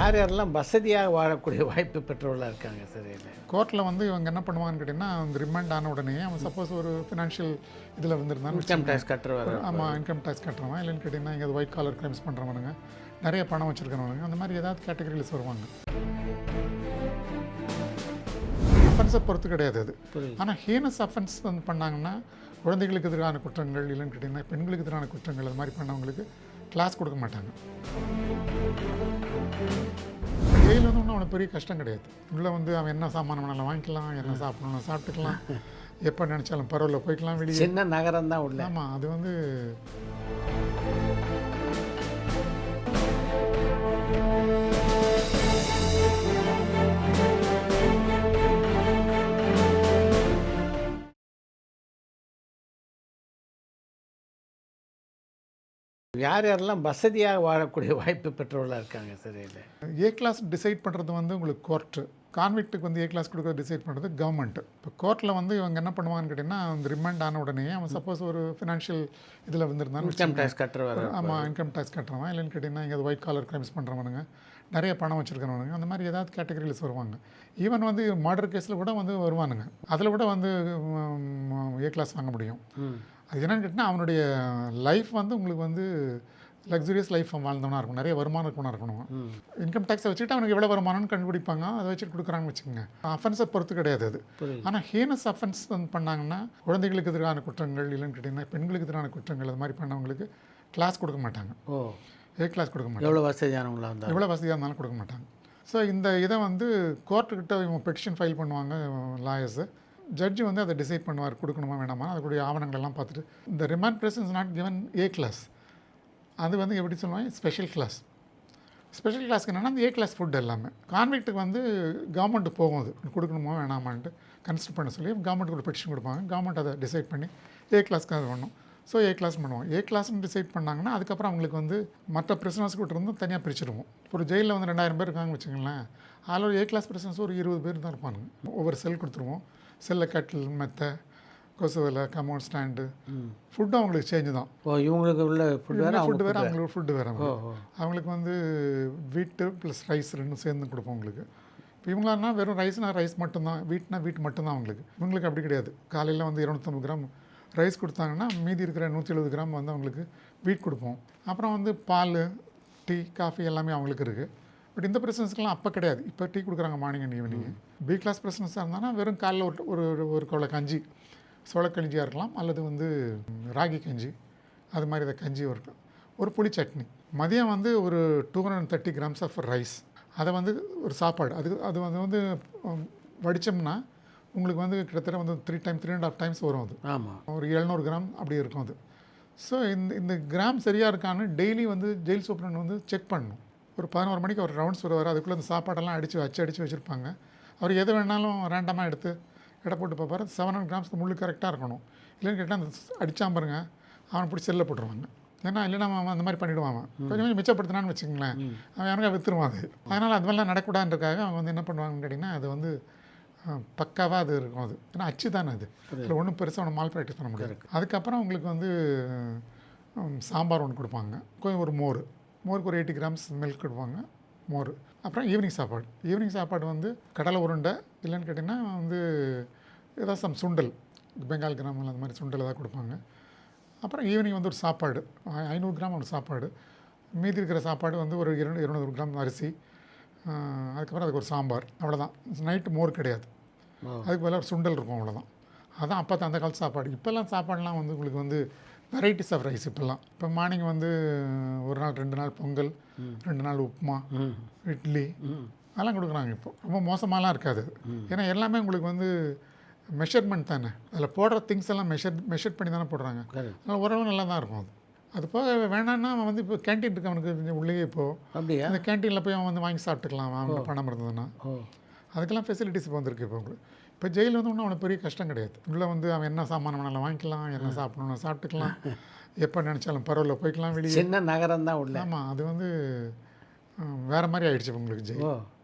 யார் யாரெல்லாம் வசதியாக வாழக்கூடிய வாய்ப்பு பெற்றவர்களாக இருக்காங்க சிறையில்? கோர்ட்டில் வந்து இவங்க என்ன பண்ணுவாங்கன்னு கேட்டிங்கன்னா, அந்த ரிமாண்ட் ஆன உடனே அவன் சப்போஸ் ஒரு ஃபினான்ஷியல் இதில் வந்துருந்தான்னு இன்கம் டேக்ஸ் கட்டுறவர். ஆமாம், இன்கம் டேக்ஸ் கட்டுறவன் இல்லைன்னு கேட்டிங்கன்னா இங்கே ஒயிட் காலர் கிரைம்ஸ் பண்ணுறவனுங்க, நிறைய பணம் வச்சுருக்கிறவனுங்க, அந்த மாதிரி ஏதாவது கேட்டகரியில் வருவாங்க. அஃபென்ஸை பொறுத்து கிடையாது அது. ஆனால் ஹீனஸ் அஃபென்ஸ் வந்து பண்ணாங்கன்னா குழந்தைகளுக்கு எதிரான குற்றங்கள் இல்லைன்னு கேட்டிங்கன்னா பெண்களுக்கு எதிரான குற்றங்கள் அது மாதிரி பண்ணவங்களுக்கு கிளாஸ் கொடுக்க மாட்டாங்க. ஜெயில் வந்து ஒன்றும் அவனுக்கு பெரிய கஷ்டம் கிடையாது. உள்ளே வந்து அவன் என்ன சாமான் வேணாலும் வாங்கிக்கலாம், என்ன சாப்பிடணும் சாப்பிட்டுக்கலாம், எப்போ நினச்சாலும் பரவாயில்ல போய்க்கலாம், வெளியே சின்ன நகரம் தான் உள்ள. ஆமாம், அது வந்து யார் யாரெல்லாம் வசதியாக வாழக்கூடிய வாய்ப்பு பெற்றவர்களாக இருக்காங்க சிறையில்? ஏ கிளாஸ் டிசைட் பண்ணுறது வந்து உங்களுக்கு கோர்ட்டு, கான்விக்ட்டுக்கு வந்து ஏ கிளாஸ் கொடுக்குறது டிசைட் பண்ணுறது கவர்மெண்ட்டு. இப்போ கோர்ட்டில் வந்து இவங்க என்ன பண்ணுவாங்கன்னு கேட்டிங்கன்னா, அந்த ரிமாண்ட் ஆன உடனே அவன் சப்போஸ் ஒரு ஃபினான்ஷியல் இதில் வந்துருந்தான்னு இன்கம் டேக்ஸ் கட்டுறவர். ஆமாம், இன்கம் டேக்ஸ் கட்டுறவன் இல்லைன்னு கேட்டிங்கன்னா இங்கே ஒயிட் காலர் கிரைம்ஸ் பண்ணுறவனுங்க, நிறைய பணம் வச்சுருக்கிறவனுங்க, அந்த மாதிரி ஏதாவது கேட்டகரியில் வருவாங்க. ஈவன் வந்து மர்டர் கேஸில் கூட வந்து வருவானுங்க, அதில் கூட வந்து ஏ கிளாஸ் வாங்க முடியும். அது என்னென்னு கேட்டிங்கன்னா அவனுடைய லைஃப் வந்து உங்களுக்கு வந்து லக்ஸுரியஸ் லைஃப் வாழ்ந்தவனாக இருக்கும், நிறைய வருமானம் இருக்கவனாக இருக்கணும். இன்கம் டேக்ஸை வச்சுட்டு அவனுக்கு எவ்வளோ வருமானம்னு கண்டுபிடிப்பாங்க, அதை வச்சுட்டு கொடுக்குறாங்கன்னு வச்சுக்கோங்க. அஃபென்ஸை பொறுத்து கிடையாது அது. ஆனால் ஹீனஸ் அஃபென்ஸ் வந்து பண்ணாங்கன்னா குழந்தைகளுக்கு எதிரான குற்றங்கள் இல்லைன்னு கேட்டிங்கன்னா பெண்களுக்கு எதிரான குற்றங்கள் அது மாதிரி பண்ணவங்களுக்கு கிளாஸ் கொடுக்க மாட்டாங்க. ஏ கிளாஸ் கொடுக்க மாட்டாங்க. எவ்வளோ வசதியானவங்களாக இருந்தாலும் எவ்வளோ வசதியாக இருந்தாலும் கொடுக்க மாட்டாங்க. ஸோ இந்த இதை வந்து கோர்ட்டுக்கிட்ட இவங்க பெட்டிஷன் ஃபைல் பண்ணுவாங்க லாயர்ஸு. ஜட்ஜு வந்து அதை டிசைட் பண்ணுவார் கொடுக்கணுமா வேணாமா, அதுக்குடைய ஆவணங்கள்லாம் பார்த்துட்டு இந்த remand presence not given a class, அது வந்து எப்படி சொல்லுவாங்க ஸ்பெஷல் கிளாஸ். ஸ்பெஷல் கிளாஸ்க்கு என்னென்னா அந்த ஏ கிளாஸ் ஃபுட் எல்லாமே கான்விக்ட்டுக்கு வந்து கவர்மெண்ட்டு போகும், அது கொடுக்கணுமா வேணாமான்ட்டு கன்சிடர் பண்ண சொல்லி கவர்மெண்ட்டுக்கு ஒரு பெட்டிஷன் கொடுப்பாங்க. கவர்மெண்ட் அதை டிசைட் பண்ணி ஏ கிளாஸ்க்கு அது பண்ணணும். ஸோ ஏ கிளாஸ் பண்ணுவோம். ஏ கிளாஸ்னு டிசைட் பண்ணாங்கன்னா அதுக்கப்புறம் அவங்களுக்கு வந்து மற்ற பிரிசனர்ஸ் கிட்ட இருந்து தனியாக பிரிச்சுடுவோம். ஒரு ஜெயிலில் வந்து 2000 பேர் இருக்காங்கன்னு வச்சுக்கோங்களேன், அதில் ஒரு ஏ கிளாஸ் பிரிசனர்ஸ் ஒரு 20 பேர் தான் இருப்பானுங்க. ஒவ்வொரு செல் கொடுத்துருவோம். செல்லில் கட்டில் மெத்தை கொசுவலை கமௌண்ட் ஸ்டாண்டு ஃபுட்டும் அவங்களுக்கு சேஞ்சு தான். இவங்களுக்கு உள்ள ஃபுட் வேறு அவங்களுக்கு ஃபுட்டு வேறு. அவங்களுக்கு வந்து வீட்டு ப்ளஸ் ரைஸ் ரெண்டும் சேர்ந்து கொடுப்போம் அவங்களுக்கு. இப்போ இவங்களான்னா வெறும் ரைஸ் மட்டும்தான், வீட்னா வீட்டு மட்டும்தான் அவங்களுக்கு. இவங்களுக்கு அப்படி கிடையாது. காலையில் வந்து 250 கிராம் ரைஸ் கொடுத்தாங்கன்னா மீதி இருக்கிற 170 கிராம் வந்து அவங்களுக்கு வீட் கொடுப்போம். அப்புறம் வந்து பால் டீ காஃபி எல்லாமே அவங்களுக்கு இருக்குது. பட் இந்த பிரசன்ஸ்க்கெலாம் அப்போ கிடையாது. இப்போ டீ கொடுக்குறாங்க morning and evening. B class பிரசன்ஸாக இருந்தாங்கன்னா வெறும் காலைல ஒரு கவலை கஞ்சி, சோளக்கஞ்சியாக இருக்கலாம், அல்லது வந்து ராகி கஞ்சி, அது மாதிரி இதை கஞ்சி இருக்கும், ஒரு புளி சட்னி. மதியம் வந்து ஒரு 230 கிராம்ஸ் ஆஃப் ரைஸ், அதை வந்து ஒரு சாப்பாடு. அது வந்து வடித்தோம்னா உங்களுக்கு வந்து கிட்டத்தட்ட வந்து 3.5 டைம்ஸ் வரும். அது ஆமாம், ஒரு 700 கிராம் அப்படி இருக்கும் அது. ஸோ இந்த கிராம் சரியாக இருக்கான்னு டெய்லி வந்து ஜெயில் சூப்பரண்ட் வந்து செக் பண்ணணும். ஒரு 11 மணிக்கு ஒரு ரவுண்ட்ஸ் வருவார். அதுக்குள்ளே அந்த சாப்பாடெல்லாம் அடித்து வச்சுருப்பாங்க. அவர் எது வேணாலும் ரேண்டமாக எடுத்து எடை போட்டு பார்ப்பார். 700 கிராம்ஸ்க்கு முள்ளு கரெக்டாக இருக்கணும். இல்லைன்னு கேட்டால் அந்த அடித்தா பாருங்க அவனை பிடிச்சி செல்லில் போட்டுருவாங்க. ஏன்னா இல்லைன்னா அவன் அந்த மாதிரி பண்ணிவிடுவான். கொஞ்சம் மிச்சப்படுத்தினான்னு வச்சுக்கங்களேன், அவன் யாருக்கா விற்றுருவான். அது அதனால் அது மாதிரிலாம் நடக்கூடாதுன்றக்காக அவங்க வந்து என்ன பண்ணுவாங்கன்னு கேட்டிங்கன்னா அது வந்து பக்காவாக அது இருக்கும். அது ஏன்னா அச்சு தானே அது, அதில் ஒன்றும் பெருசாக ஒன்று மால் ப்ராக்டிஸ் பண்ண முடியாது. அதுக்கப்புறம் உங்களுக்கு வந்து சாம்பார் ஒன்று கொடுப்பாங்க, கொஞ்சம் ஒரு மோருக்கு ஒரு 80 கிராம்ஸ் மில்க் கொடுப்பாங்க, மோர். அப்புறம் ஈவினிங் சாப்பாடு வந்து கடலை உருண்டை இல்லைன்னு கேட்டிங்கன்னா வந்து ஏதாவது சுண்டல், பெங்கால் கிராமில் அந்த மாதிரி சுண்டல் ஏதாவது கொடுப்பாங்க. அப்புறம் ஈவினிங் வந்து ஒரு சாப்பாடு 500 கிராம் ஒரு சாப்பாடு. மீதி இருக்கிற சாப்பாடு வந்து ஒரு 200 கிராம் அரிசி, அதுக்கப்புறம் அதுக்கு ஒரு சாம்பார், அவ்வளோதான். நைட்டு மோர் கிடையாது, அதுக்கு பதிலாக ஒரு சுண்டல் இருக்கும், அவ்வளோதான். அதுதான் அப்போ அந்த காலத்து சாப்பாடு. இப்போல்லாம் சாப்பாடுலாம் வந்து உங்களுக்கு வந்து வெரைட்டிஸ் ஆஃப் ரைஸ். இப்போ மார்னிங் வந்து ஒரு நாள் 2 நாள் பொங்கல், 2 நாள் உப்புமா, இட்லி அதெல்லாம் கொடுக்குறாங்க. இப்போ ரொம்ப மோசமாலாம் இருக்காது. ஏன்னா எல்லாமே உங்களுக்கு வந்து மெஷர்மெண்ட் தானே, அதில் போடுற திங்ஸ் எல்லாம் மெஷர் பண்ணி தானே போடுறாங்க. அதனால் ஓரளவு நல்லா தான் இருக்கும். அது போக வேணான்னா அவன் வந்து இப்போ கேன்டீன் இருக்கு அவனுக்கு உள்ளே. இப்போது அப்படியே அந்த கேன்டீனில் போய் அவன் வந்து வாங்கி சாப்பிட்டுக்கலாம் அவங்க பணம் இருந்ததுன்னா. அதுக்கெல்லாம் ஃபெசிலிட்டிஸ் இப்போ வந்துருக்கு. இப்போ ஜெயில் வந்து ஒன்றும் அவனுக்கு பெரிய கஷ்டம் கிடையாது. உள்ளே வந்து அவன் என்ன சாமான் வேணாலும் வாங்கிக்கலாம், என்ன சாப்பிடணும் சாப்பிட்டுக்கலாம், எப்போ நினச்சாலும் பரவாயில்ல போய்க்கலாம், வெளியே சின்ன நகரம் தான் உள்ள. ஆமாம், அது வந்து வேறு மாதிரி ஆகிடுச்சு உங்களுக்கு ஜெயில்.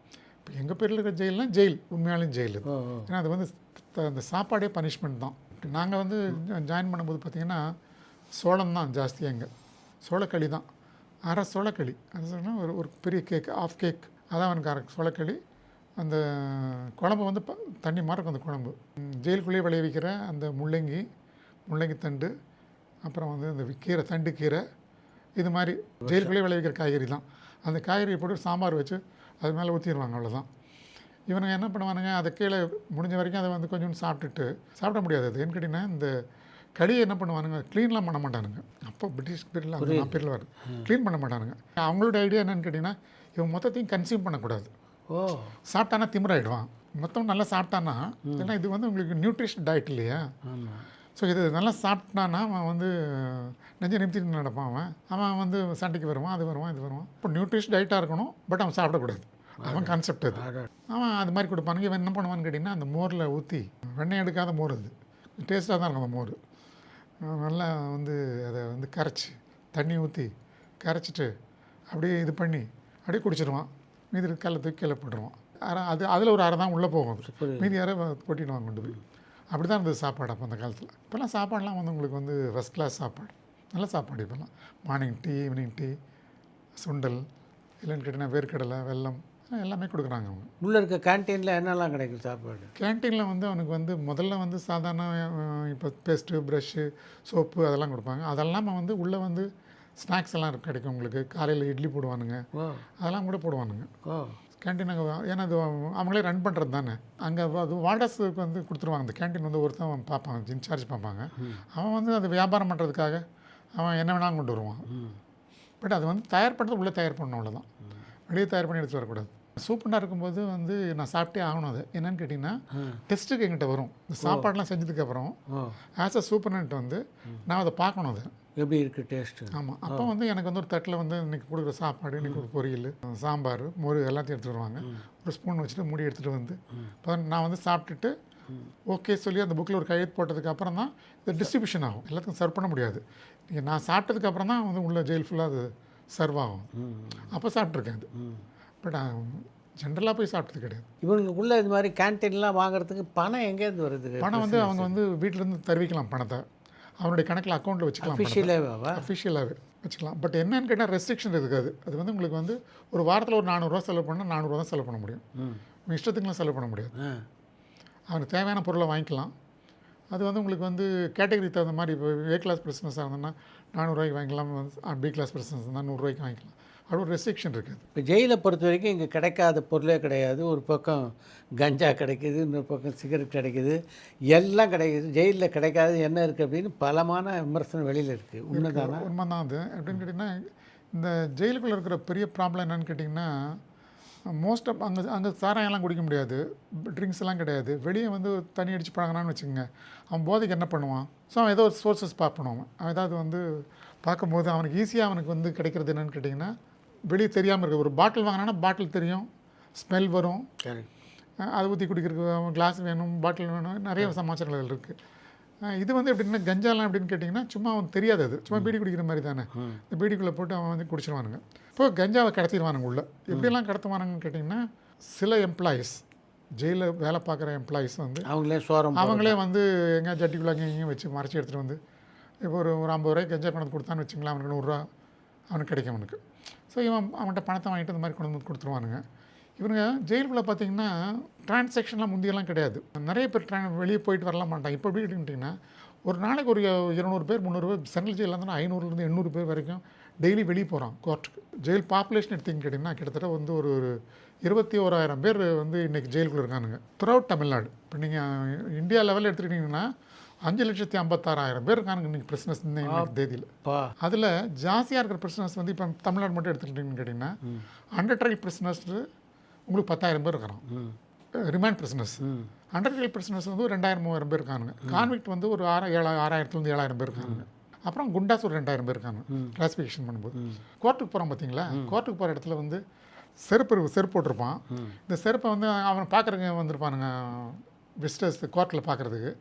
இப்போ எங்கள் பேரில் இருக்கிற ஜெயில்னால் ஜெயில் உண்மையாலும் ஜெயில். ஏன்னா அது வந்து அந்த சாப்பாடே பனிஷ்மெண்ட் தான். நாங்கள் வந்து ஜாயின் பண்ணும்போது பார்த்திங்கன்னா சோளம் தான் ஜாஸ்தியாக, இங்கே சோளக்களி தான், அரை சோளக்களி. அது சொன்னால் ஒரு பெரிய கேக், ஆஃப் கேக் அதான் அவனுக்கு சொலக்களி. அந்த குழம்பு வந்து தண்ணி மாதிரி இருக்கும் அந்த குழம்பு. ஜெயிலுக்குள்ளேயே விளைவிக்கிற அந்த முள்ளங்கி தண்டு, அப்புறம் வந்து இந்த கீரை, தண்டு கீரை, இது மாதிரி ஜெயிலுக்குள்ளேயே விளைவிக்கிற காய்கறி தான். அந்த காய்கறியை போட்டு சாம்பார் வச்சு அது மேலே ஊற்றிடுவாங்க, அவ்வளோதான். இவனுங்க என்ன பண்ணுவானுங்க, அதை கீழே முடிஞ்ச வரைக்கும் அதை வந்து கொஞ்சம் சாப்பிட்டுட்டு, சாப்பிட முடியாது அது ஏன்னு கேட்டிங்கன்னா, இந்த களியை என்ன பண்ணுவானுங்க, க்ளீன்லாம் பண்ண மாட்டானுங்க. அப்போ பிரிட்டிஷ் பீரியடில் அந்த பீரியடில் வருது, க்ளீன் பண்ண மாட்டானுங்க. அவங்களோட ஐடியா என்னென்னு கேட்டிங்கன்னா, இவன் மொத்தத்தையும் கன்சியூம் பண்ணக்கூடாது. சாப்பிட்டானா திமிராயிடுவான். மொத்தம் நல்லா சாப்பிட்டானா, ஏன்னா இது வந்து உங்களுக்கு நியூட்ரிஷன் டயட் இல்லையா. ஸோ இது நல்லா சாப்பிட்டானா அவன் வந்து நெஞ்சை நிமித்திட்டு நடப்பான். அவன் வந்து சண்டைக்கு வருவான், அது வருவான், இது வருவான். இப்போ நியூட்ரிஷன் டயட்டாக இருக்கணும், பட் அவன் சாப்பிடக்கூடாது. அவன் கான்செப்ட் அது. அவன் அது மாதிரி கொடுப்பானுங்க. இவன் என்ன பண்ணுவான்னு கேட்டிங்கன்னா, அந்த மோரில் ஊற்றி, வெண்ணெய் எடுக்காத மோர் அது, டேஸ்ட்டாக தான் இருக்கும் அந்த மோர். நல்லா வந்து அதை வந்து கரைச்சி, தண்ணி ஊற்றி கரைச்சிட்டு அப்படியே இது பண்ணி அப்படியே குடிச்சிடுவான். மீதி கல்லை தூக்கி கீழே போட்டுருவான். அதில் ஒரு அரை தான் உள்ளே போகும், மீதி அரை கொட்டிடுவான் கொண்டு போய். அப்படி தான் இருந்தது சாப்பாடு அப்போ அந்த காலத்தில். இப்போல்லாம் சாப்பாடெலாம் வந்து உங்களுக்கு வந்து ஃபஸ்ட் கிளாஸ் சாப்பாடு, நல்ல சாப்பாடு. இப்போல்லாம் மார்னிங் டீ, ஈவினிங் டீ, சுண்டல், இல்லைன்னு கேட்டிங்கன்னா வேர்க்கடலை, வெல்லம் எல்லாமே கொடுக்குறாங்க அவங்க. உள்ளே இருக்க கேன்டீனில் என்னெல்லாம் கிடைக்கும் சாப்பாடு? கேன்டீனில் வந்து அவனுக்கு வந்து முதல்ல வந்து சாதாரண இப்போ பேஸ்ட்டு, ப்ரஷ்ஷு, சோப்பு அதெல்லாம் கொடுப்பாங்க. அதெல்லாம் வந்து உள்ளே வந்து ஸ்நாக்ஸ் எல்லாம் கிடைக்கும் உங்களுக்கு. காலையில் இட்லி போடுவானுங்க, அதெல்லாம் கூட போடுவானுங்க கேன்டீன். அங்கே ஏன்னா அது அவங்களே ரன் பண்ணுறது தானே. அங்கே அது வார்டர்ஸுக்கு வந்து கொடுத்துருவாங்க. அந்த கேன்டீன் வந்து ஒருத்தன் பார்ப்பாங்க, இன்சார்ஜ் பார்ப்பாங்க. அவன் வந்து அது வியாபாரம் பண்ணுறதுக்காக அவன் என்ன வேணாலும் கொண்டு வருவான். பட் அது வந்து தயார் பண்ணுறது உள்ளே தயார் பண்ணணும், அவ்வளோதான். வெளியே தயார் பண்ணி எடுத்து வரக்கூடாது. சூப்பராக இருக்கும்போது வந்து நான் சாப்பிட்டே ஆகணும். அது என்னன்னு கேட்டிங்கன்னா, டெஸ்ட்டுக்கு எங்கிட்ட வரும். இந்த சாப்பாடெலாம் செஞ்சதுக்கப்புறம் ஆஸ் அ சூப்பர்னட் வந்து நான் அதை பார்க்கணும், அதை எப்படி இருக்குது டேஸ்ட்டு. ஆமாம். அப்போ வந்து எனக்கு வந்து ஒரு தட்டில் வந்து இன்றைக்கி கொடுக்குற சாப்பாடு, இன்றைக்கி ஒரு பொரியல், சாம்பார், மோர் எல்லாத்தையும் எடுத்துகிட்டு வருவாங்க. ஒரு ஸ்பூன் வச்சுட்டு மூடி எடுத்துகிட்டு வந்து இப்போ நான் வந்து சாப்பிட்டுட்டு ஓகே சொல்லி அந்த புக்கில் ஒரு கையெழுத்து போட்டதுக்கு அப்புறம் தான் இது டிஸ்ட்ரிபியூஷன் ஆகும். எல்லாத்துக்கும் சர்வ் பண்ண முடியாது. நீங்கள் நான் சாப்பிட்டதுக்கப்புறம் தான் வந்து உள்ள ஜெயில் ஃபுல்லாக அது சர்வ் ஆகும். அப்போ சாப்பிட்ருக்கேன் அது. பட் ஜென்ரலாக போய் சாப்பிட்டது கிடையாது. இவங்களுக்குள்ளே இது மாதிரி கேன்டீன்லாம் வாங்குறதுக்கு பணம் எங்கேருந்து வருது? பணம் வந்து அவங்க வந்து வீட்டிலேருந்து தெரிவிக்கலாம் பணத்தை. அவனுடைய கணக்கில் அக்கௌண்ட்டில் வச்சுக்கலாம், அஃபிஷியலாகவே வச்சுக்கலாம். பட் என்னன்னு கேட்டால் ரெஸ்ட்ரிக்ஷன் இருக்காது. அது வந்து உங்களுக்கு வந்து ஒரு வாரத்தில் ஒரு 400 ரூபா செலவு பண்ணால் 400 ரூபா தான் செலவு பண்ண முடியும். இஷ்டத்துக்குலாம் செலவு பண்ண முடியாது. அவனுக்கு தேவையான பொருளை வாங்கிக்கலாம். அது வந்து உங்களுக்கு வந்து கேட்டகரி தகுந்த மாதிரி. இப்போ ஏ கிளாஸ் பிரிசனஸாக இருந்ததுன்னா 400 ரூபாய்க்கு வாங்கிக்கலாம், பி கிளாஸ் பிரிசனஸ் இருந்தால் 100 ரூபாய்க்கு வாங்கிக்கலாம். அது ஒரு ரெஸ்ட்ரிக்ஷன் இருக்குது. இப்போ ஜெயிலை பொறுத்த வரைக்கும் இங்கே கிடைக்காத பொருளே கிடையாது. ஒரு பக்கம் கஞ்சா கிடைக்கிது, இன்னொரு பக்கம் சிகரெட் கிடைக்கிது, எல்லாம் கிடைக்கிது. ஜெயிலில் கிடைக்காது என்ன இருக்குது அப்படின்னு பலமான விமர்சனம் வெளியில் இருக்குது. உண்மைதானா? உண்மை தான் அது. எப்படின்னு கேட்டிங்கன்னா, இந்த ஜெயிலுக்குள்ளே இருக்கிற பெரிய ப்ராப்ளம் என்னென்னு கேட்டிங்கன்னா, மோஸ்ட் ஆஃப் அங்கே சாராயெல்லாம் குடிக்க முடியாது, ட்ரிங்க்ஸ் எல்லாம் கிடையாது. வெளியே வந்து தண்ணி அடித்து பழகினான்னு வச்சுக்கோங்க, அவன் போதைக்கு என்ன பண்ணுவான்? ஸோ அவன் ஏதோ ஒரு சோர்ஸஸ் பார்க்கணும். அவன் ஏதாவது வந்து பார்க்கும்போது அவனுக்கு ஈஸியாக அவனுக்கு வந்து கிடைக்கிறது என்னென்னு கேட்டிங்கன்னா, வெளியே தெரியாமல் இருக்குது. ஒரு பாட்டில் வாங்கினான்னா பாட்டில் தெரியும், ஸ்மெல் வரும், அதை ஊற்றி குடிக்கிறதுக்கு கிளாஸ் வேணும், பாட்டில் வேணும், நிறைய சமாச்சாரங்கள் இருக்குது. இது வந்து எப்படின்னா கஞ்சாலாம் எப்படின்னு கேட்டிங்கன்னா, சும்மா அவன் தெரியாது, அது சும்மா பீடி குடிக்கிற மாதிரி தானே. இந்த பீடிக்குள்ளே போட்டு அவன் வந்து குடிச்சிடுவானுங்க. இப்போ கஞ்சாவை கடத்திடுவானுங்க உள்ளே. எப்படியெல்லாம் கடத்துவானுங்கன்னு கேட்டிங்கன்னா, சில எம்ப்ளாயீஸ், ஜெயிலில் வேலை பார்க்குற எம்ப்ளாயீஸ் வந்து அவங்களே வந்து எங்கேயா ஜட்டிக்குள்ளே எங்கேயும் வச்சு மறைச்சி எடுத்துகிட்டு வந்து, இப்போ ஒரு 50 ரூபாய்க்கு கஞ்சா கொண்டு கொடுத்தான்னு வச்சுங்களேன், அவனுக்கு 100 ரூபா அவனுக்கு கிடைக்கும் அவனுக்கு. ஸோ அவன்கிட்ட பணத்தை வாங்கிட்டு இந்த மாதிரி கொண்டு வந்து கொடுத்துருவானுங்க. இவனுங்க ஜெயிலுக்குள்ளே பார்த்தீங்கன்னா டிரான்சாக்ஷன்லாம் முந்தியெல்லாம் கிடையாது. நிறைய பேர் வெளியே போயிட்டு வரலாம் மாட்டாங்க. இப்போ எப்படி கேட்டிங்கன்னா, ஒரு நாளைக்கு ஒரு 200 பேர் 300 பேர் சென்ட்ரல் ஜெயிலில் இருந்தால் 500லேருந்து 800 பேர் வரைக்கும் டெய்லி வெளியே போகிறான் கோர்ட்டுக்கு. ஜெயில் பாப்புலேஷன் எடுத்திங்கன்னு கேட்டிங்கன்னா கிட்டத்தட்ட வந்து ஒரு 21,000 பேர் வந்து இன்றைக்கி ஜெயிலுக்குள்ளே இருக்கானுங்க த்ரூஅவுட் தமிழ்நாடு. இப்போ நீங்கள் இந்தியா லெவலில் எடுத்துக்கிட்டிங்கன்னா 5,56,000 பேர் இருக்கானுங்க இன்றைக்கி பிரிசனஸ் இந்த தேதியில். அதில் ஜாஸ்தியாக இருக்கிற பிரிசனஸ் வந்து இப்போ தமிழ்நாடு மட்டும் எடுத்துக்கிட்டிங்கன்னு கேட்டிங்கன்னா, அண்டர் ட்ரையல் பிரிசனஸ் உங்களுக்கு 10,000 பேர் இருக்கிறான். Remand prisoners. Under trial prisoners வந்து 2,000-3,000 பேர் இருக்கானுங்க. கான்விக்ட் வந்து ஒரு 6,000-7,000 பேர் இருக்காங்க. அப்புறம் குண்டாஸ் ஒரு 2,000 பேர் இருக்காங்க கிளாஸிஃபிகேஷன் பண்ணும்போது. கோர்ட்டுக்கு போகிறான் பார்த்தீங்களா, கோர்ட்டுக்கு போகிற இடத்துல வந்து செருப்பு போட்டிருப்பான். இந்த செருப்பை வந்து அவனை பார்க்குறவங்க வந்திருப்பானுங்க, விசிட்டர்ஸ் கோர்ட்டில் பார்க்குறதுக்கு,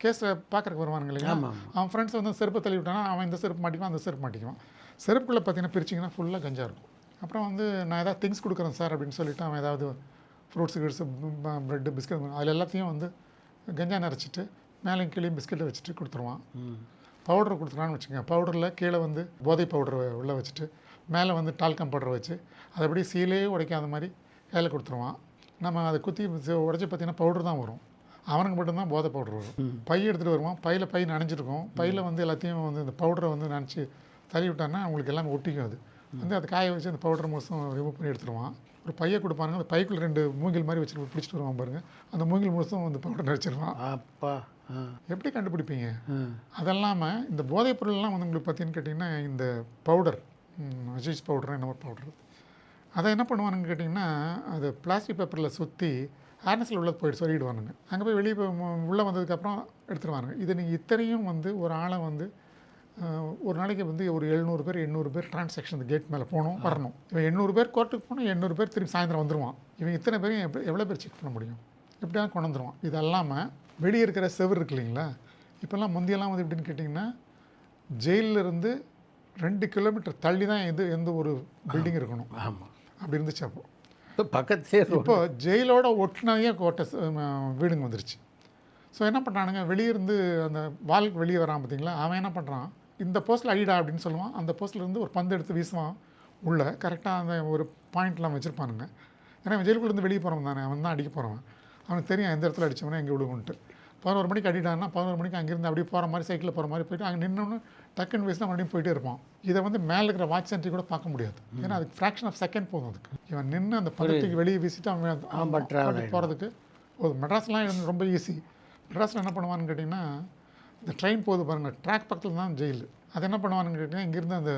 கேஸில் பார்க்குறக்கு வருவானுங்க இல்லையா. அவன் ஃப்ரெண்ட்ஸ் வந்து செருப்பை தள்ளி விட்டானா அவன் இந்த செருப்பு மாட்டிக்குவான், அந்த செருப்பு மாட்டிக்குவான். செருப்புக்குள்ளே பார்த்தீங்கன்னா பிரிச்சிங்கன்னா ஃபுல்லாக கஞ்சா இருக்கும். அப்புறம் வந்து நான் ஏதாவது திங்ஸ் கொடுக்குறேன் சார் அப்படின்னு சொல்லிவிட்டு அவன் ஏதாவது ஃப்ரூட்ஸு கிட்ஸு ப்ரெட்டு பிஸ்கட் அதில் எல்லாத்தையும் வந்து கஞ்சா நிறச்சிட்டு மேலேயும் கீழே பிஸ்கெட்டை வச்சுட்டு கொடுத்துருவான். பவுடர் கொடுத்துருவான்னு வச்சுக்கோங்க. பவுடரில் கீழே வந்து போதை பவுடர் உள்ளே வச்சுட்டு மேலே வந்து டால்கம் பவுடர் வச்சு அதை அப்படியே சீலே உடைக்காத மாதிரி கையில் கொடுத்துருவான். நம்ம அதை குத்தி உடச்சி பார்த்திங்கன்னா பவுடர் தான் வரும். அவனுக்கு மட்டும்தான் போதை பவுடர் வரும். பை எடுத்துகிட்டு வருவான். பை நனைஞ்சிருக்கும். பையில் வந்து எல்லாத்தையும் வந்து இந்த பவுடரை வந்து நினச்சி தள்ளி விட்டான்னா அவங்களுக்கு எல்லாமே ஒட்டிக்கும். அது வந்து அதை காய வச்சு அந்த பவுடர் முழுசும் ரிமூவ் பண்ணி எடுத்துருவான். ஒரு பையை கொடுப்பானுங்க. அந்த பைக்குள்ள 2 மூங்கில் மாதிரி வச்சுட்டு பிடிச்சிட்டு வருவான் பாருங்கள். அந்த மூங்கில் முழுசும் வந்து பவுடர் நினச்சிருவான். அப்பா எப்படி கண்டுபிடிப்பீங்க? அதெல்லாமல் இந்த போதைப் பொருள்லாம் வந்து உங்களுக்கு பார்த்தீங்கன்னு கேட்டிங்கன்னா இந்த பவுடர் அஜீஸ் பவுடர் என்னமோ பவுடர் அதை என்ன பண்ணுவானுங்க கேட்டிங்கன்னா அது பிளாஸ்டிக் பேப்பரில் சுற்றி ஹேர்னஸில் உள்ள போயிட்டு சொல்லிடுவானுங்க. அங்கே போய் வெளியே உள்ளே வந்ததுக்கப்புறம் எடுத்துருவானுங்க. இதை நீங்கள் இத்தனையும் வந்து ஒரு ஆளை வந்து ஒரு நாளைக்கு வந்து ஒரு 700 பேர் 800 பேர் டிரான்சாக்ஷன் இந்த கேட் மேலே போகணும் வரணும். இவன் 800 பேர் கோர்ட்டுக்கு போகணும், 800 பேர் திரும்பி சாயந்தரம் வந்துடுவான். இவன் இத்தனை பேரையும் எவ்வளோ பேர் செக் பண்ண முடியும்? எப்படியாவது கொண்டு வந்துடுவான். இது இல்லாமல் வெளியே இருக்கிற செவர் இருக்கு இல்லைங்களா? இப்போல்லாம் முந்தியெல்லாம் வந்து எப்படின்னு கேட்டிங்கன்னா ஜெயிலிருந்து 2 கிலோமீட்டர் தள்ளி தான் எந்த ஒரு பில்டிங் இருக்கணும். ஆமாம், அப்படி இருந்துச்சு. அப்போ பக்கத்துலேயே இப்போ ஜெயிலோட ஒட்டினதையே வீடுங்க வந்துருச்சு. ஸோ என்ன பண்ணுறானுங்க, வெளியிருந்து அந்த வால்க்கு வெளியே வரான் பார்த்தீங்களா, அவன் என்ன பண்ணுறான், இந்த போஸ்ட்டில் அடிடா அப்படின்னு சொல்லுவான். அந்த போஸ்ட்லேருந்து ஒரு பந்து எடுத்து வீசுவான் உள்ளே. கரெக்டாக அந்த ஒரு பாயிண்ட்லாம் வச்சுருப்பானுங்க. ஏன்னா ஜெயிலுக்குள்ளேருந்து வெளியே போகிறவன் தானே, அவன் தான் அடிக்க போகிறவன். அவனுக்கு தெரியும் எந்த இடத்துல அடித்தவனே எங்கே விழுகுன்ட்டு. 11 மணிக்கு அடிடான்னா 11 மணிக்கு அங்கேருந்து அப்படியே போகிற மாதிரி சைக்கிளில் போகிற மாதிரி போயிட்டு அங்கே நின்னொன்று டக்குன்னு வீசினா மறுபடியும் போயிட்டே இருப்பான். இதை வந்து மேலே இருக்கிற வாட்ச் சென்ட்ரி கூட பார்க்க முடியாது. ஏன்னா அதுக்கு ஃப்ராக்ஷன் ஆஃப் செகண்ட் போதும். அதுக்கு இவன் நின்று அந்த பதத்துக்கு வெளியே வீசிட்டு அவன் போகிறதுக்கு போதும். மெட்ராஸ்லாம் ரொம்ப ஈஸி. மெட்ராஸில் என்ன பண்ணுவான்னு கேட்டிங்கன்னா இந்த ட்ரெயின் போகுது பாருங்கள், ட்ராக் பக்கத்தில் தான் ஜெயில். அது என்ன பண்ணுவான்னு கேட்டிங்கன்னா இங்கேருந்து அந்த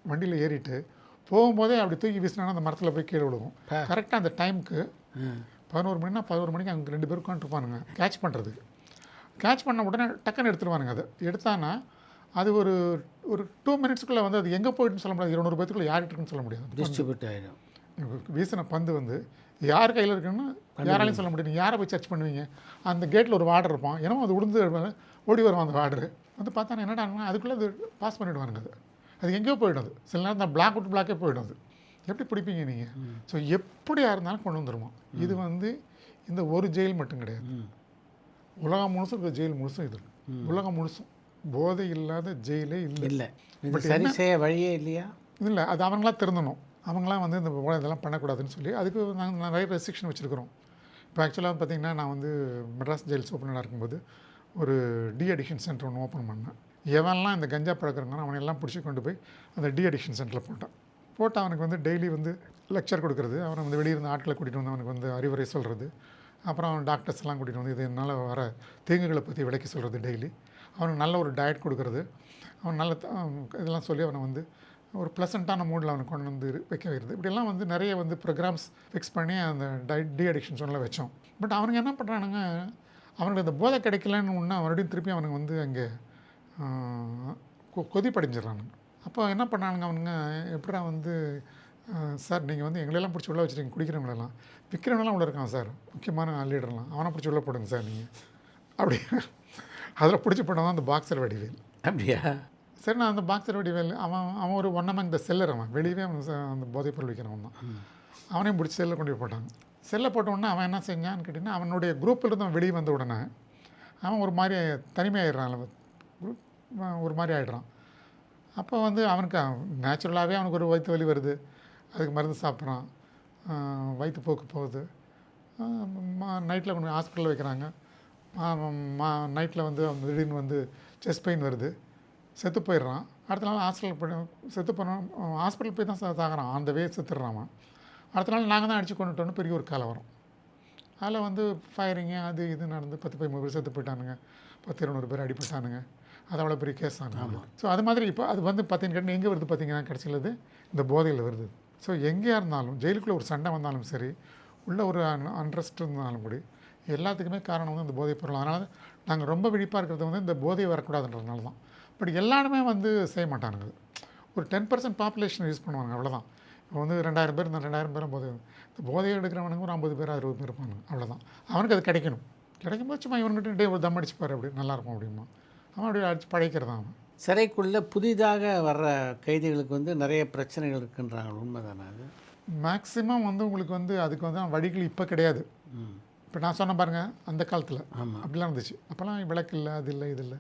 வண்டியில் ஏறிட்டு போகும்போதே அப்படி தூக்கி வீசினா அந்த மரத்தில் போய் கீழே விழுகும். கரெக்டாக அந்த டைமுக்கு 11 மணினா 11 மணிக்கு அங்கே 2 பேர் உட்காந்துருப்பானுங்க கேட்ச் பண்ணுறதுக்கு. கேட்ச் பண்ண உடனே டக்குன்னு எடுத்துருவானுங்க. அதை எடுத்தானா அது ஒரு 2 மினிட்ஸ்க்குள்ளே வந்து அது எங்கே போயிட்டுன்னு சொல்ல முடியாது. 200 பேத்துக்குள்ளே யார் இருக்குன்னு சொல்ல முடியாது. டிஸ்ட்ரிபியூட் ஆகிடும். வீசின பந்து வந்து யார் கையில் இருக்குன்னு யாராலையும் சொல்ல முடியாது. யாரை போய் சர்ச் பண்ணுவீங்க? அந்த கேட்டில் ஒரு வார்டர் இருப்பான். ஏன்னா அது உளுந்து ஓடி வருவான். அந்த வார்டரு வந்து பார்த்தா என்னடா அதுக்குள்ளே அது பாஸ் பண்ணிவிடுவானுங்க. அது எங்கேயோ போயிடும். அது சில நேரம் அந்த பிளாக் விட்டு பிளாக்கே போயிடும். அது எப்படி பிடிப்பீங்க நீங்கள்? ஸோ எப்படியா இருந்தாலும் கொண்டு வந்துடுமா. இது வந்து இந்த ஒரு ஜெயில் மட்டும் கிடையாது, உலகம் முழுசும் இருக்கிற ஜெயில் முழுசும் இது. உலகம் முழுசும் போதை இல்லாத ஜெயிலே இல்லை. பட் சரி செய்ய வழியே இல்லையா? இல்லை, அது அவங்களாம் திருந்தணும். அவங்களாம் வந்து இந்த இதெல்லாம் பண்ணக்கூடாதுன்னு சொல்லி அதுக்கு நாங்கள் நிறைய ரெஸ்ட்ரிக்ஷன் வச்சுருக்கிறோம். இப்போ ஆக்சுவலாக பார்த்திங்கன்னா நான் வந்து மெட்ராஸ் ஜெயில் சூப்பரண்டாக இருக்கும்போது ஒரு டி அடிக்ஷன் சென்டர் ஒன்று ஓப்பன் பண்ணேன். எவன்லாம் இந்த கஞ்சா பழக்கிறவங்க அவனையெல்லாம் பிடிச்சி கொண்டு போய் அந்த டி அடிக்ஷன் சென்டரில் போட்டு அவனுக்கு வந்து டெய்லி வந்து லெக்சர் கொடுக்குறது, அவனை வந்து வெளியிருந்து ஆட்களை கூட்டிகிட்டு வந்து அவனுக்கு வந்து அறிவுரை சொல்கிறது, அப்புறம் அவன் டாக்டர்ஸ் எல்லாம் கூட்டிகிட்டு வந்து இது என்னால் வர தீங்குகளை பற்றி விளக்கி சொல்கிறது, டெய்லி அவனுக்கு நல்ல ஒரு டயட் கொடுக்குறது, அவன் நல்ல இதெல்லாம் சொல்லி அவனை வந்து ஒரு ப்ளசண்ட்டான மூடில் அவனை கொண்டு வந்து வைக்க வைக்கிறது. இப்படியெல்லாம் வந்து நிறைய வந்து ப்ரோக்ராம்ஸ் ஃபிக்ஸ் பண்ணி அந்த டி அடிக்ஷன் சொன்னால் வச்சோம். பட் அவனுங்க என்ன பண்ணுறானுங்க, அவனுக்கு அந்த போதை கிடைக்கலன்னு ஒன்று மறுபடியும் திருப்பி அவனுக்கு வந்து அங்கே கொதிப்படைஞ்சிடறானுங்க. அப்போ என்ன பண்ணானுங்க அவனுங்க, எப்படா வந்து சார் நீங்கள் வந்து எங்களெல்லாம் பிடிச்சி உள்ள வச்சுருக்கீங்க, குடிக்கிறவங்களெல்லாம் விற்கிறவங்களாம் உள்ள இருக்கான் சார், முக்கியமான லீடர்லாம் அவனை பிடிச்சி உள்ள போடுங்க சார் நீங்கள் அப்படி. அதில் பிடிச்சி போட்டவன் தான் அந்த பாக்ஸர் வடிவேல். அப்படியா? சரி, நான் அந்த பாக்ஸர் வடிவேல் அவன் ஒரு ஒன் அமங் த செல்லர். அவன் வெளியவே அவன் அந்த போதைப் பொருள் விற்கிறவன் தான். அவனையும் பிடிச்சி செல்லில் கொண்டு போய் போட்டாங்க. செல்லை போட்ட உடனே அவன் என்ன செஞ்சான்னு கேட்டிங்கன்னா அவனுடைய குரூப்பிலிருந்து அவன் வெளியே வந்த உடனே அவன் ஒரு மாதிரி தனிமையாகிடுறான், குரூப் ஒரு மாதிரி ஆகிடுறான். அப்போ வந்து அவனுக்கு நேச்சுரலாகவே அவனுக்கு ஒரு வயிற்று வலி வருது, அதுக்கு மருந்து சாப்பிட்றான், வயிற்று போக்கு போகுது, நைட்டில் கொண்டு ஹாஸ்பிட்டலில் வைக்கிறாங்க, நைட்டில் வந்து அவன் திடீர்னு வந்து செஸ்ட் பெயின் வருது, செத்து போயிடுறான். அடுத்த நாள் ஹாஸ்பிட்டல் போய் செத்து போனோம், ஹாஸ்பிட்டல் போய் தான் சாகிறான், அந்த வே செத்துடுறான். அடுத்த நாள் நாங்கள் தான் அடித்து கொண்டுட்டோன்னு பெரிய ஒரு காலம் வரும். அதில் வந்து ஃபயரிங்கு அது இது நடந்து 10-13 பேர் செத்து போயிட்டானுங்க, 10-200 பேர் அடிப்பட்டானுங்க. அது அவ்வளோ பெரிய கேஸ் ஆகும். ஸோ அது மாதிரி இப்போ அது வந்து பார்த்தீங்கன்னா எங்கே வருது பார்த்தீங்கன்னா கடைசியில் அது இந்த போதையில் வருது. ஸோ எங்கேயா இருந்தாலும் ஜெயிலுக்குள்ளே ஒரு சண்டை வந்தாலும் சரி, உள்ள ஒரு அன்ரெஸ்ட் இருந்தாலும் கூட எல்லாத்துக்குமே காரணம் வந்து இந்த போதைப் பொருள். அதனால் நாங்கள் ரொம்ப விழிப்பாக இருக்கிறது வந்து இந்த போதை வரக்கூடாதுன்றதுனால தான். பட் எல்லாருமே வந்து செய்ய மாட்டானுங்க. ஒரு 10% பாப்புலேஷன் யூஸ் பண்ணுவாங்க, அவ்வளோதான். இப்போ வந்து 2000 பேர் இந்த 2000 பேரும் போதை இந்த போதையை எடுக்கிறவனுக்கு ஒரு 50 பேர் 60 பேர் இருப்பானுங்க, அவ்வளோதான். அவனுக்கு அது கிடைக்கும்போது சும்மா இவன்கிட்ட ஒரு தம் அடிச்சுப்பார், அப்படி நல்லாயிருக்கும் அப்படிமா அவன் அப்படி அடிச்சு பழைக்கிறது தான். அவன் சிறைக்குள்ளே புதிதாக வர்ற கைதிகளுக்கு வந்து நிறைய பிரச்சனைகள் இருக்குன்றாங்க, உண்மைதானே? அது மேக்ஸிமம் வந்து உங்களுக்கு வந்து அதுக்கு வந்து வழிகள் இப்போ கிடையாது. இப்போ நான் சொன்ன பாருங்கள், அந்த காலத்தில் அப்படிலாம் இருந்துச்சு. அப்போல்லாம் விளக்கு இல்லை, அது இல்லை, இது இல்லை.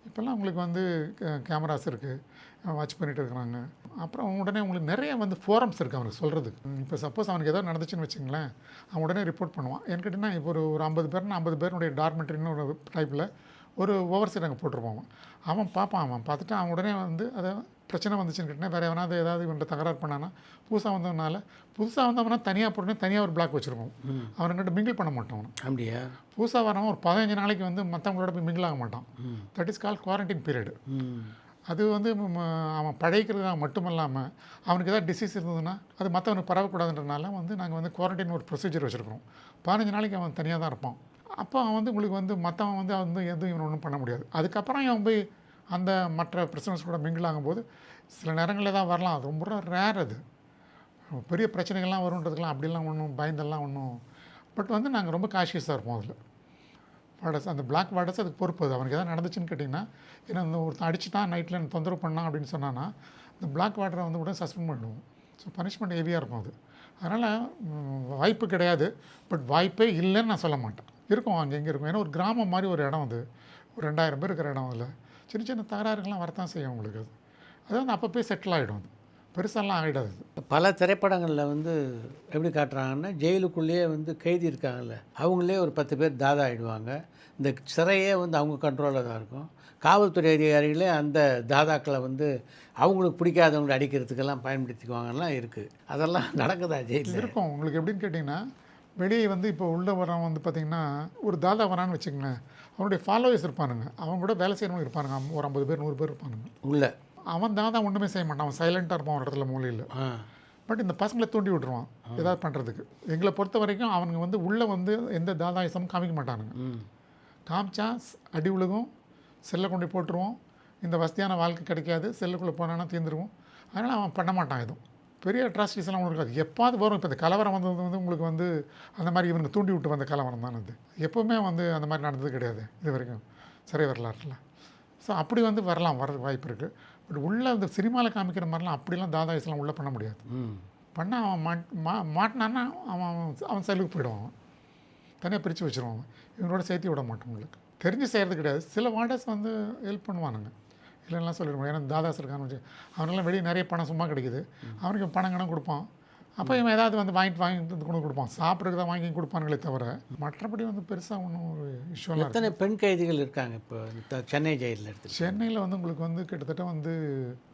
இப்போல்லாம் உங்களுக்கு வந்து கேமராஸ் இருக்குது, வாட்ச் பண்ணிகிட்டு இருக்கிறாங்க. அப்புறம் உடனே உங்களுக்கு நிறைய வந்து ஃபோரம்ஸ் இருக்குது அவனுக்கு சொல்கிறதுக்கு. இப்போ சப்போஸ் அவனுக்கு ஏதோ நடந்துச்சுன்னு வச்சுங்களேன், அவன் உடனே ரிப்போர்ட் பண்ணுவான். ஏன்னு கேட்டிங்கன்னா இப்போ ஒரு 50 பேர்னா 50 பேருடைய டார்மெண்ட்ரின்னு ஒரு டைப்பில் ஒரு ஓவர்சீட் அங்கே போட்டிருப்பான். அவன் பார்ப்பான். அவன் பார்த்துட்டு அவன் உடனே வந்து அதை பிரச்சனை வந்துச்சுன்னு கேட்டிங்கன்னா வேறு எவனாவது ஏதாவது இவன்ட்ட தகராறு பண்ணானா புதுசாக வந்தவனா தனியாக போட்டுனே தனியாக ஒரு பிளாக் வச்சுருக்கோம். அவன் ரெண்டு மிங்கிள் பண்ண மாட்டான். அவன் அப்படியா? புதுசாக வரவன் ஒரு 15 நாளைக்கு வந்து மற்றவங்களோட போய் மிங்கிள் ஆக மாட்டான். That is call quarantine period. அது வந்து அவன் பழகிக்கிறதுக்காக மட்டும் இல்லாமல் அவனுக்கு ஏதாவது டிசீஸ் இருந்ததுன்னா அது மற்றவனுக்கு பரவக்கூடாதுன்றனால வந்து நாங்கள் வந்து குவாரண்டைன் ஒரு ப்ரொசீஜர் வச்சுருக்கிறோம். 15 நாளைக்கு அவன் தனியாக தான் இருப்பான். அப்போ அவன் வந்து உங்களுக்கு வந்து மற்றவன் வந்து எதுவும் இவன் ஒன்றும் பண்ண முடியாது. அதுக்கப்புறம் அவன் போய் அந்த மற்ற பிரச்சனைஸ் கூட மிங்கிள் ஆகும்போது சில நேரங்களில் தான் வரலாம். அது ரொம்ப ரேர். அது பெரிய பிரச்சனைகள்லாம் வருன்றதுக்கெலாம் அப்படிலாம் ஒன்றும் பயந்தெல்லாம் ஒன்றும். பட் வந்து நாங்கள் ரொம்ப காஷியஸாக இருப்போம் அதில். வார்டர்ஸ் அந்த பிளாக் வார்டர்ஸ் அதுக்கு பொறுப்பு. அது அவனுக்கு எதாவது நடந்துச்சுன்னு கேட்டிங்கன்னா, ஏன்னா இந்த ஒருத்தன் அடிச்சுட்டான் நைட்டில் எனக்கு தொந்தரவு பண்ணான் அப்படின்னு சொன்னான்னா இந்த பிளாக் வார்டரை வந்து கூட சஸ்பெண்ட் பண்ணுவோம். ஸோ பனிஷ்மெண்ட் ஹெவியாக இருக்கும் அது. அதனால் வாய்ப்பு கிடையாது. பட் வாய்ப்பே இல்லைன்னு நான் சொல்ல மாட்டேன். இருக்கும், அங்கே எங்கே இருக்கும். ஏன்னா ஒரு கிராமம் மாதிரி ஒரு இடம் அது. ஒரு 2000 பேர் இருக்கிற இடம். அதில் சின்ன சின்ன தகராறுகள்லாம் வரத்தான் செய்யும் உங்களுக்கு. அது வந்து அப்போ போய் செட்டில் ஆகிடும். அது பெருசாலாம் ஆகிடாது. பல திரைப்படங்களில் வந்து எப்படி காட்டுறாங்கன்னா, ஜெயிலுக்குள்ளேயே வந்து கைதி இருக்காங்கல்ல, அவங்களே ஒரு 10 பேர் தாதா ஆகிடுவாங்க. இந்த சிறையே வந்து அவங்க கண்ட்ரோலில் தான் இருக்கும். காவல்துறை அதிகாரிகளே அந்த தாதாக்களை வந்து அவங்களுக்கு பிடிக்காதவங்களை அடிக்கிறதுக்கெல்லாம் பயன்படுத்திக்குவாங்கலாம் இருக்குது. அதெல்லாம் நடக்குதா ஜெயிலில்? இருக்கும். உங்களுக்கு எப்படின்னு கேட்டிங்கன்னா, வெளியே வந்து இப்போ உள்ளே வரவன் வந்து பார்த்திங்கன்னா ஒரு தாதா வரான்னு வச்சுக்கங்களேன், அவனுடைய ஃபாலோவர்ஸ் இருப்பானுங்க. அவங்க கூட வேலை செய்கிறவங்க இருப்பானுங்க. ஒரு 50 பேர் 100 பேர் இருப்பானுங்க உள்ள. அவன் தாதா ஒன்றுமே செய்ய மாட்டான். அவன் சைலண்ட்டாக இருப்பான் ஒரு இடத்துல மூலையில். பட் இந்த பசங்களை தூண்டி விட்டுருவான் ஏதாவது பண்ணுறதுக்கு. எங்களை பொறுத்த வரைக்கும் அவனுங்க வந்து உள்ளே வந்து எந்த தாதாயசமும் காமிக்க மாட்டானுங்க. காமிச்சா அடி உலகம், செல்லை கொண்டு போட்டுருவோம். இந்த வசதியான வாழ்க்கை கிடைக்காது, செல்லுக்குள்ளே போனான்னா தீர்ந்துருவோம். அதனால் அவன் பண்ண மாட்டான். எதுவும் பெரிய அட்ராசிட்டிஸ் எல்லாம் ஒன்று இருக்காது. எப்பாவது வரும். இப்போ இந்த கலவரம் வந்தது வந்து உங்களுக்கு வந்து அந்த மாதிரி இவனுக்கு தூண்டி விட்டு வந்த கலவரம் தான் அது. எப்போவுமே வந்து அந்த மாதிரி நடந்தது கிடையாது இது வரைக்கும் சிறை வரலாற்றில். ஸோ அப்படி வந்து வரதுக்கு வாய்ப்பு இருக்குது. பட் உள்ளே அந்த சினிமாவில் காமிக்கிற மாதிரிலாம் அப்படிலாம் தாதாயசெல்லாம் உள்ளே பண்ண முடியாது. பண்ணால் அவன் மாட்டினான்னா அவன் செல்லுக்கு போயிடுவான். அவன் தனியாக பிரித்து வச்சுருவான். இவங்களோட சேர்த்து விட மாட்டோம். உங்களுக்கு தெரிஞ்சு செய்கிறது கிடையாது. சில வார்டர்ஸ் வந்து ஹெல்ப் பண்ணுவானுங்க. இல்லைன்னா சொல்லிடுவோம். ஏன்னா தாதாஸ் இருக்கான்னு வச்சு அவனெல்லாம் வெளியே நிறைய பணம் சும்மா கிடைக்குது. அவனுக்கு பணம் கணம் கொடுப்பான். அப்போ இவன் ஏதாவது வந்து வாங்கிட்டு கொண்டு கொடுப்பான். சாப்பிட்றதுக்கு தான் வாங்கி கொடுப்பானுங்களே தவிர மற்றபடி வந்து பெருசாக ஒன்றும் ஒரு இஷ்யூலாம். எத்தனை பெண் கைதிகள் இருக்காங்க இப்போ சென்னை ஜெயிலில்? எடுத்து சென்னையில் வந்து உங்களுக்கு வந்து கிட்டத்தட்ட வந்து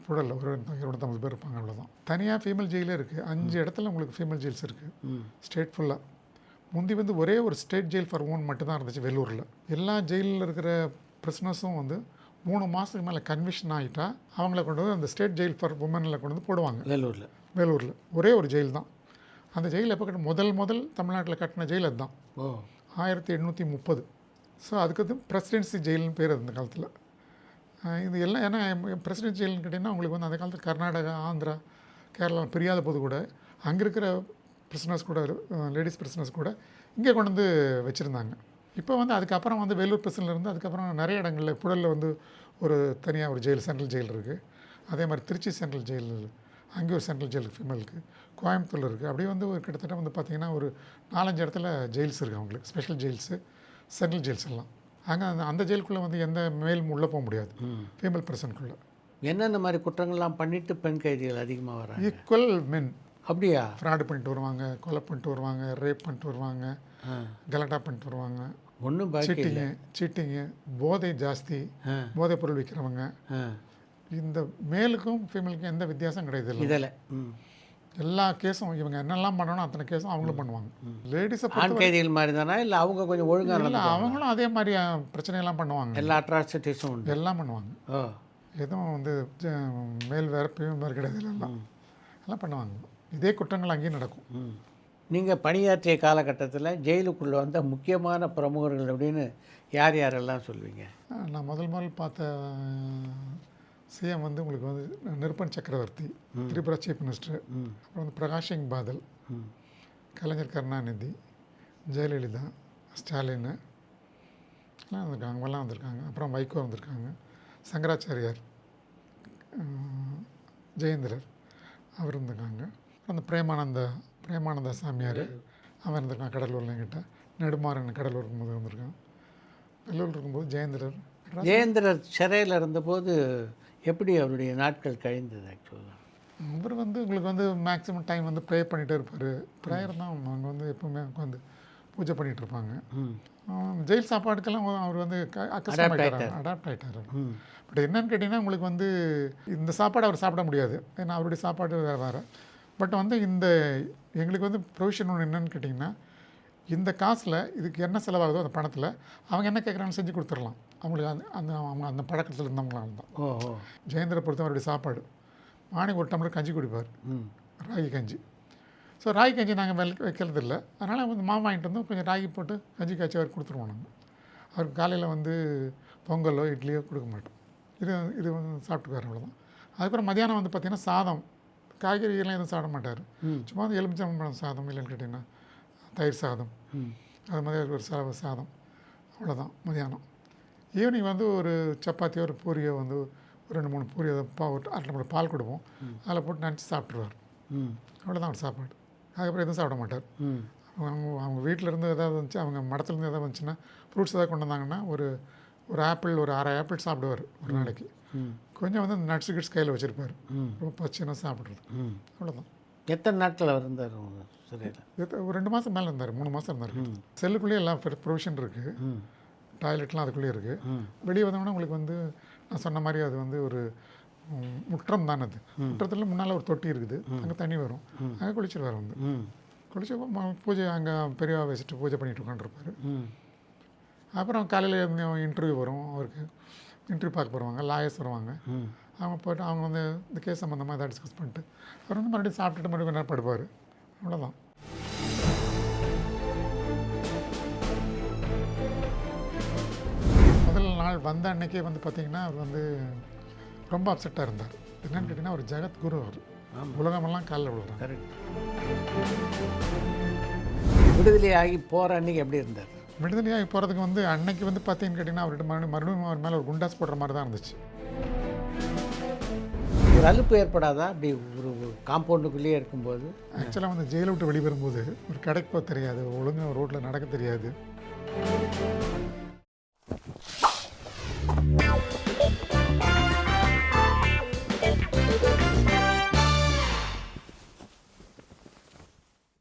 புழல் ஒரு 250 பேர் இருப்பாங்க. அவ்வளோதான். தனியாக ஃபீமேல் ஜெயிலே இருக்குது. 5 இடத்துல உங்களுக்கு ஃபீமேல் ஜெயில்ஸ் இருக்குது ஸ்டேட் ஃபுல்லாக. முந்தி வந்து ஒரே ஒரு ஸ்டேட் ஜெயில் ஃபார் உமன் மட்டும்தான் இருந்துச்சு வெள்ளூரில். எல்லா ஜெயிலில் இருக்கிற பிரிசனர்ஸும் வந்து 3 மாதத்துக்கு மேலே கன்விஷன் ஆகிட்டா அவங்கள கொண்டு வந்து அந்த ஸ்டேட் ஜெயில் ஃபார் உமனில் கொண்டு வந்து போடுவாங்க. வேலூரில் ஒரே ஒரு ஜெயில் தான். அந்த ஜெயில் எப்போ முதல் தமிழ்நாட்டில் கட்டின ஜெயில் அதுதான். 1830. ஸோ அதுக்கு வந்து பிரசிடென்சி ஜெயில்னு பேர் அந்த காலத்தில். இது எல்லாம் ஏன்னா பிரசிடென்சி ஜெயில்னு கேட்டிங்கன்னா உங்களுக்கு வந்து அந்த காலத்தில் கர்நாடகா, ஆந்திரா, கேரளா பிரியாத போது கூட அங்கே இருக்கிற பிரிசனர்ஸ் கூட லேடிஸ் பிரிசனர்ஸ் கூட இங்கே கொண்டு வந்து வச்சுருந்தாங்க. இப்போ வந்து அதுக்கப்புறம் வந்து வேலூர் பிரசன்லேருந்து அதுக்கப்புறம் நிறைய இடங்களில் புழலில் வந்து ஒரு தனியாக ஒரு ஜெயில் சென்ட்ரல் ஜெயில் இருக்குது. அதே மாதிரி திருச்சி சென்ட்ரல் ஜெயில், அங்கே ஒரு சென்ட்ரல் ஜெயில் ஃபீமேலுக்கு, கோயம்புத்தூரில் இருக்குது. அப்படியே வந்து ஒரு கிட்டத்தட்ட வந்து பார்த்திங்கன்னா ஒரு 4-5 இடத்துல ஜெயில்ஸ் இருக்குது அவங்களுக்கு. ஸ்பெஷல் ஜெயில்ஸு, சென்ட்ரல் ஜெயில்ஸ் எல்லாம். அங்கே அந்த ஜெயிலுக்குள்ளே வந்து எந்த மேல் உள்ளே போக முடியாது ஃபீமேல் பர்சனுக்குள்ளே. என்னென்ன மாதிரி குற்றங்கள்லாம் பண்ணிவிட்டு பெண் கைதிகள் அதிகமாக வராங்க? ஈக்குவல் மென். அப்படியா? ஃப்ராடு பண்ணிட்டு வருவாங்க, கொலை பண்ணிட்டு வருவாங்க, ரேப் பண்ணிட்டு வருவாங்க, கலட்டா பண்ணிட்டு வருவாங்க, ஒன்றும் சீட்டிங்கு, போதை ஜாஸ்தி, போதைப் பொருள் விற்கிறவங்க. இந்த மேலுக்கும் ஃபீமேலுக்கும் எந்த வித்தியாசம் கிடையாது. இதில் எல்லா கேஸும் இவங்க என்னெல்லாம் பண்ணணும் அத்தனை கேஸும் அவங்களும் பண்ணுவாங்க. லேடிஸை ஆண் கைதிகள் மாதிரி தானே? இல்லை அவங்க கொஞ்சம் ஒழுங்காக? இல்லை, அவங்களும் அதே மாதிரி பிரச்சனையெல்லாம் பண்ணுவாங்க. எல்லா அட்ராசிட்டிஸும் உண்டு. எல்லாம் பண்ணுவாங்க. எதுவும் வந்து மேல் வேறு ஃபீமேல் வேறு கிடையாது. எல்லாம் பண்ணுவாங்க. இதே குற்றங்கள் அங்கேயும் நடக்கும். நீங்கள் பணியாற்றிய காலகட்டத்தில் ஜெயிலுக்குள்ளே வந்த முக்கியமான பிரமுகர்கள் அப்படின்னு யாரெல்லாம் சொல்வீங்க? நான் முதல் பார்த்த சிஎம் வந்து உங்களுக்கு வந்து நிருபன் சக்கரவர்த்தி, திரிபுரா சீஃப் மினிஸ்டர். அப்புறம் வந்து பிரகாஷ் சிங் பாதல், கலைஞர் கருணாநிதி, ஜெயலலிதா, ஸ்டாலின் எல்லாம் வந்திருக்காங்க. அவங்கெல்லாம் வந்திருக்காங்க. அப்புறம் வைகோ வந்திருக்காங்க, சங்கராச்சாரியார், ஜெயேந்திரர் அவர் இருந்திருக்காங்க. அந்த பிரேமானந்தா சாமியார் அவன் இருந்திருக்கான் கடலூரில். என்கிட்ட நெடுமாறன் கடலூர் இருக்கும்போது வந்திருக்கான். கடலூர் இருக்கும்போது ஜெயேந்திரர் சிறையில் இருந்தபோது எப்படி அவருடைய நாட்கள் கழிந்தது? ஆக்சுவலாக அவர் வந்து உங்களுக்கு வந்து மேக்ஸிமம் டைம் வந்து ப்ரே பண்ணிகிட்டே இருப்பார். ப்ரேயர் தான் அவங்க வந்து எப்பவுமே உட்காந்து பூஜை பண்ணிகிட்டு இருப்பாங்க. ஜெயில் சாப்பாடுக்கெல்லாம் அவர் வந்து அடாப்ட் ஆகிட்டார். பட் என்னன்னு கேட்டிங்கன்னா உங்களுக்கு வந்து இந்த சாப்பாடு அவர் சாப்பிட முடியாது, ஏன்னா அவருடைய சாப்பாடு வேறு. பட் வந்து இந்த எங்களுக்கு வந்து ப்ரொவிஷன் ஒன்று என்னென்னு கேட்டிங்கன்னா, இந்த காசில் இதுக்கு என்ன செலவாகுதோ அந்த பணத்தில் அவங்க என்ன கேட்குறாங்கன்னு செஞ்சு கொடுத்துடலாம். அவங்களுக்கு அந்த அவங்க அந்த பழக்கத்தில் இருந்தவங்களால தான். ஜெயேந்திர பொறுத்தவருடைய சாப்பாடு மார்னிங் ஒரு டம்ளர் கஞ்சி குடிப்பார், ராகி கஞ்சி. ஸோ ராகி கஞ்சி நாங்கள் வைக்கிறது இல்லை, அதனால் வந்து மாவு வாங்கிட்டு வந்து கொஞ்சம் ராகி போட்டு கஞ்சி காய்ச்சி அவர் கொடுத்துருவோம் நாங்கள். அவருக்கு காலையில் வந்து பொங்கலோ இட்லியோ கொடுக்க மாட்டோம். இது வந்து சாப்பிட்டுக்குவார், அவ்வளோதான். அதுக்கப்புறம் மதியானம் வந்து பார்த்திங்கன்னா சாதம், காய்கறிகள்லாம் எதுவும் சாப்பிட மாட்டார். சும்மா வந்து எலுமிச்சம்பழம் சாதம், இல்லைன்னு கேட்டிங்கன்னா தயிர் சாதம், அது மாதிரி ஒரு சாதம், அவ்வளோதான் மதியானம். ஈவினிங் வந்து ஒரு சப்பாத்தியோ ஒரு பூரியோ வந்து ஒரு 2-3 பூரி ஒரு அரை டம்ளர் பால் கொடுப்போம், அதில் போட்டு நினச்சி சாப்பிட்ருவார். அவ்வளோதான் அவர் சாப்பாடு. அதுக்கப்புறம் எதுவும் சாப்பிட மாட்டார். அவங்க வீட்டில் இருந்து எதாவது வந்துச்சு, அவங்க மடத்துலேருந்து எதாவது வந்துச்சுன்னா ஃப்ரூட்ஸ் எதாவது கொண்டு வந்தாங்கன்னா ஒரு ஆப்பிள், ஒரு 1/2 ஆப்பிள் சாப்பிடுவார் ஒரு நாளைக்கு. கொஞ்சம் வந்து அந்த நட்ஸ் கிட்ஸ் கையில் வச்சுருப்பார், ரொம்ப பச்சைனா சாப்பிட்றது. அவ்வளோதான். எத்தனை நாட்கள் அவர் இருந்தார் சரியில்லை? ஒரு 2 மாதம் மேலே இருந்தார், 3 மாதம் இருந்தார். செல்லுக்குள்ளேயே எல்லாம் ப்ரொவிஷன் இருக்குது, டாய்லெட்லாம் அதுக்குள்ளேயே இருக்குது. வெளியே வந்தோம்னா உங்களுக்கு வந்து நான் சொன்ன மாதிரி அது வந்து ஒரு முற்றம் தானே. அது முற்றத்தில் முன்னால் ஒரு தொட்டி இருக்குது, அங்கே தண்ணி வரும், அங்கே குளிச்சிருவார். வந்து குளிச்சு பூஜை அங்கே பெரியவா வச்சுட்டு பூஜை பண்ணிட்டு உட்காந்துருப்பார். அப்புறம் காலையில் இன்டர்வியூ வரும், அவருக்கு இன்டர்வியூ பார்க்க போடுவாங்க, லாயர்ஸ் வருவாங்க. அவங்க போய்ட்டு அவங்க வந்து இந்த கேஸ் சம்மந்தமாக எதாவது டிஸ்கஸ் பண்ணிட்டு அவர் வந்து மறுபடியும் சாப்பிட்டுட்டு மறுபடியும் நேரம் படுப்பார். அவ்வளோதான். முதல் நாள் வந்த அன்னைக்கே வந்து பார்த்திங்கன்னா அவர் வந்து ரொம்ப அப்செட்டாக இருந்தார். என்னென்னு கேட்டிங்கன்னா அவர் ஜெகத்குரு, அவர் உலகமெல்லாம் காலில் விழுறாங்க. கரெக்ட். விடுதலை ஆகி போகிற அன்றைக்கி எப்படி இருந்தார்? விடுதலையாகி போகிறதுக்கு வந்து அன்னைக்கு வந்து பார்த்தீங்கன்னு கேட்டிங்கன்னா அவர்கிட்ட மறுபடியும் அவர் மேலே ஒரு குண்டாஸ் போடுற மாதிரி தான் இருந்துச்சு. ஒரு அலுப்பு ஏற்படாதா அப்படி ஒரு காம்பவுண்டுக்குள்ளேயே இருக்கும்போது? ஆக்சுவலாக வந்து ஜெயிலை விட்டு வெளியே வரும்போது ஒரு கடைக்கு போக தெரியாது, ஒழுங்காக ரோட்டில் நடக்க தெரியாது.